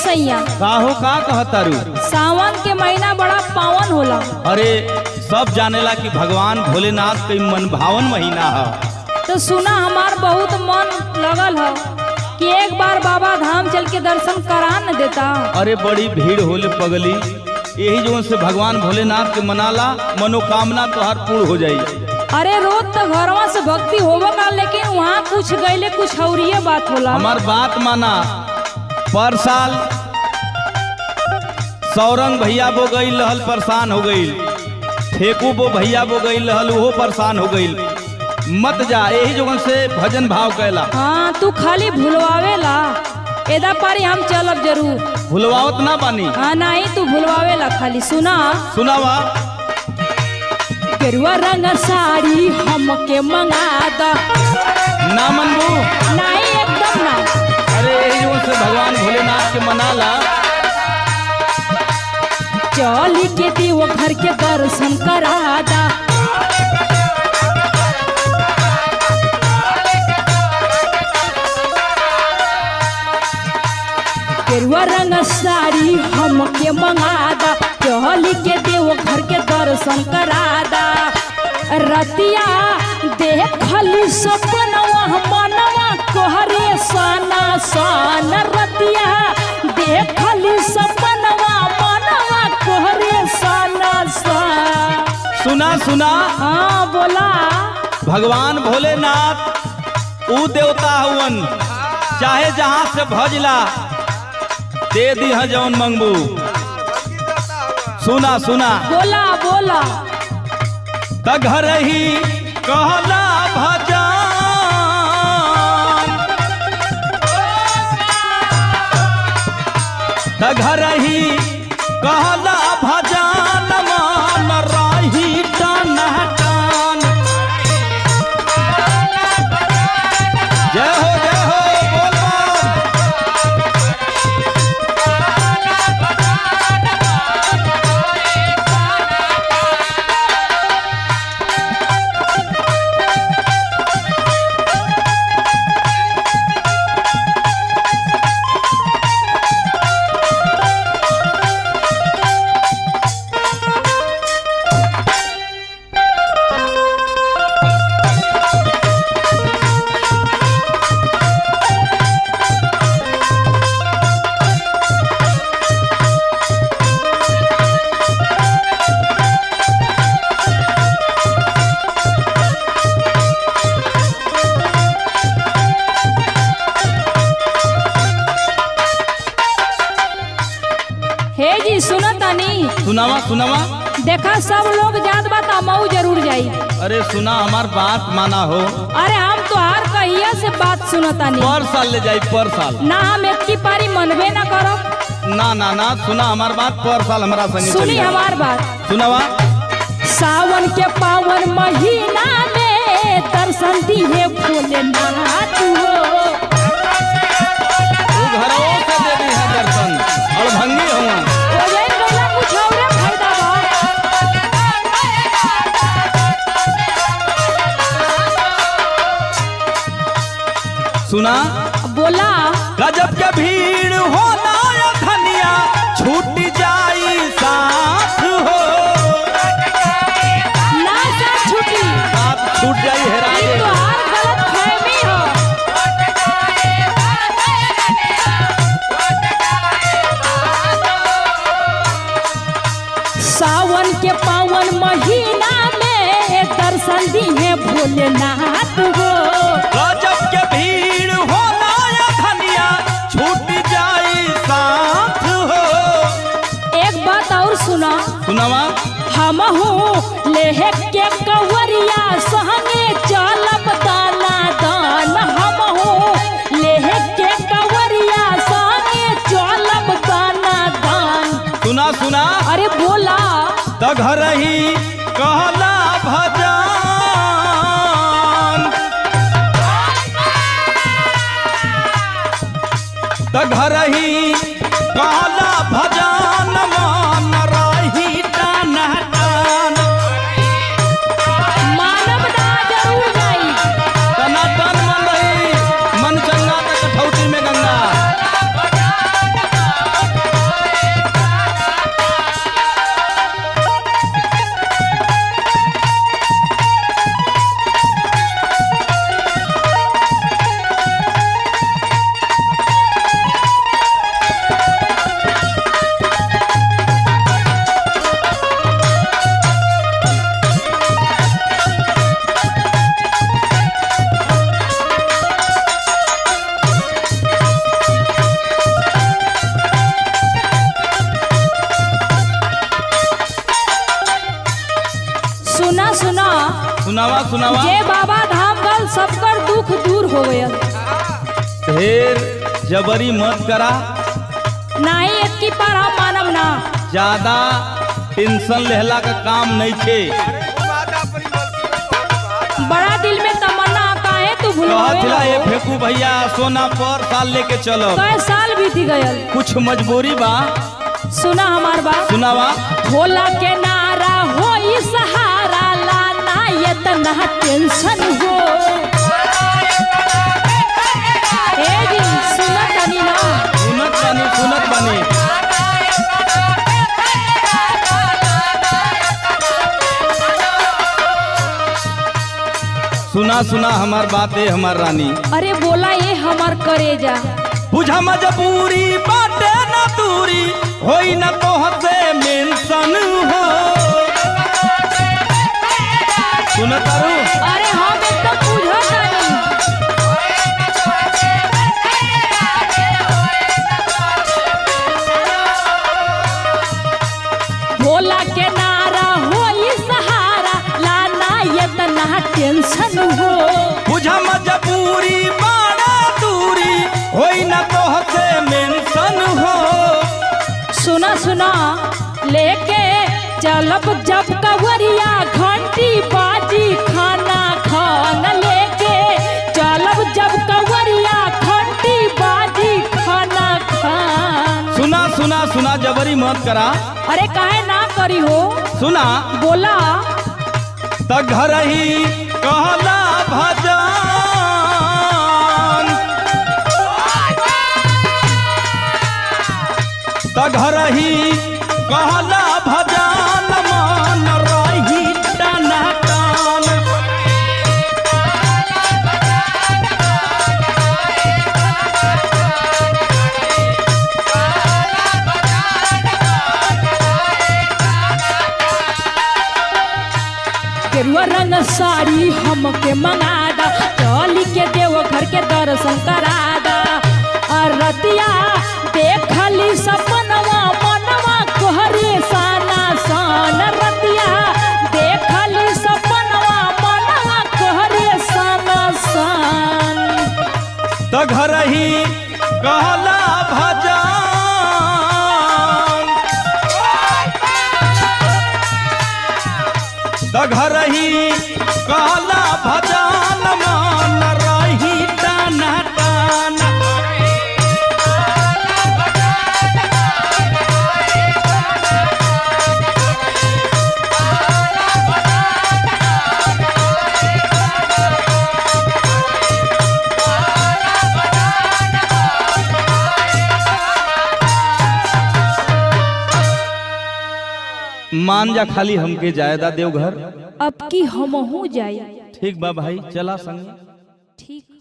सैया काहो का कहतारू? सावन के महीना बड़ा पावन होला। अरे सब जानेला कि भगवान भोलेनाथ के मन भावन महीना है। तो सुना हमार बहुत मन लगल है कि एक बार बाबा धाम चल के दर्शन करा न देता। अरे बड़ी भीड़ होले पगली, यही जो से भगवान भोलेनाथ के मनाला मनोकामना तो हर पूर्ण हो जाई। अरे रोज तो घरवा से भक्ति होगा का, लेकिन वहाँ कुछ गईले कुछ और बात होला। हमार बात माना, पर साल सौरंग भैया वो गई लहल परेशान हो गई, फेकू वो भैया वो गई लहल वो परेशान हो गई। मत जा, यही जगह से भजन भाव कैला। हाँ तू खाली भूलवावेला, एदा पारी हम चलब जरूर। भूलवावत ना बानी। हाँ नहीं तू भूलवावेला खाली। सुना सुनावा। गेरुआ रंग साड़ी हमके मंगा दा। ना मनबू? नहीं एकदम ना। अरे यही जगह से भगवान भोलेनाथ के मनाला। चली के देव घर के दर्शन करा दा। गेरुआ रंग साड़ी हमके मंगादा, चली के देव घर के दर्शन करादा। रतिया देखली सपनवा मनवा कोहरे साना सान। रतिया देखली सपनवा मनवा कोहरे साना सान। सुना सुना। हाँ बोला। भगवान भोलेनाथ ऊ देवता हुवन, चाहे जहाँ से भजला दे दी है जौन मंगबू। सुना सुना। बोला बोला। त घर ही कहला भजन, त घर ही कहला भजन मान रही टन टन। जय हो जय हो बोल सुनावा सुनावा। देखा सब लोग जात बात मऊ जरूर जाई। अरे सुना हमार बात माना हो। अरे हम तो हर कहिया से बात सुनतानी। पर साल ले जाई पर साल। ना हम एक पारी मनबे ना करो। ना ना ना सुना हमार बात, पर साल हमारा संगे सुनी हमार बात। सुनावा। सावन के पावन महीना में दर्शन दिए भोलेनाथ हो। तू घरों से दे दी है दर्शन और भंगी हुआ। सुना। बोला। गजब के भीड़ होना या धनिया छूट जाई साथ हो। ना साथ छूटी, साथ छूट जाई हेराए। तो हर गलत फहमी हो। सावन के पावन महीना में दर्शन दिए भोलेनाथ हो। गजब के भीड़ होना या धनिया छूट जाई साथ हो। एक बात और सुना। सुनावा। हम हूँ लेह के कवरिया संगे चलब दाना दान। हम हूँ लेह के कवरिया संगे चलब दाना दान। सुना सुना। अरे बोला। त घर ही कहला भजन, त घर ही कहला भजन मान रही टन टन। मानव ना जरूर जाई। तना तन मन रही मन चंगा त कठौती में गंगा। सुनावा सुनावा। जे बाबा धाम गल सबकर दुख दूर हो गयल। ढेर जबरी मत करा, नहीं इतकी पर हम मानम ना। ज्यादा टेंशन लेहला का काम नहीं थे। बड़ा दिल में तमन्ना काहे तू कहला ये भूल फेंकू भैया सोना पर साल लेके चलो। कई साल बीती गयल। कुछ मजबूरी बा, सुना हमार बात। सुनावा। भोला के नारा हो सहारा लाना ये तना टेंशन हो। ए जी सुनत तनी ना। सुनत बानी। सुना सुना हमार बात है हमार रानी। अरे बोला ये हमार करेजा। बुझा मजबूरी बाटे ना दूरी होई ना तो हसे मेंशन हो। सुनत तारू। अरे हम एकदम बुझत नहीं। भोला के नारा हो सहारा लाना ये तना टेंशन हो। बुझा मजबूरी बाड़ा दूरी होई ना तो हसे मेंशन हो। सुना सुना लेके चलब जब कवरिया घंटी बाजी खाना खान लेके चलब जब कवरिया घंटी बाजी खाना खान। सुना सुना सुना जबरी मत करा। अरे काहे ना करी हो। सुना बोला त घर ही कहला भजन त घर ही कहला भजन मान रही टना टन। गेरुआ रंग साड़ी हमके मंगादा चली के देव घर के दर्शन करादा। और रतिया देखली सपनवा मनवा कोहरे साना सान। रतिया देखली सपनवा मनवा कोहरे साना सान। त घर ही कहला भजन त घर ही कहला भजन मान रही टना टन। मान जा खाली हमके जायदा देव घर। अब की हमहू जाई। ठीक बा भाई चला संग। ठीक।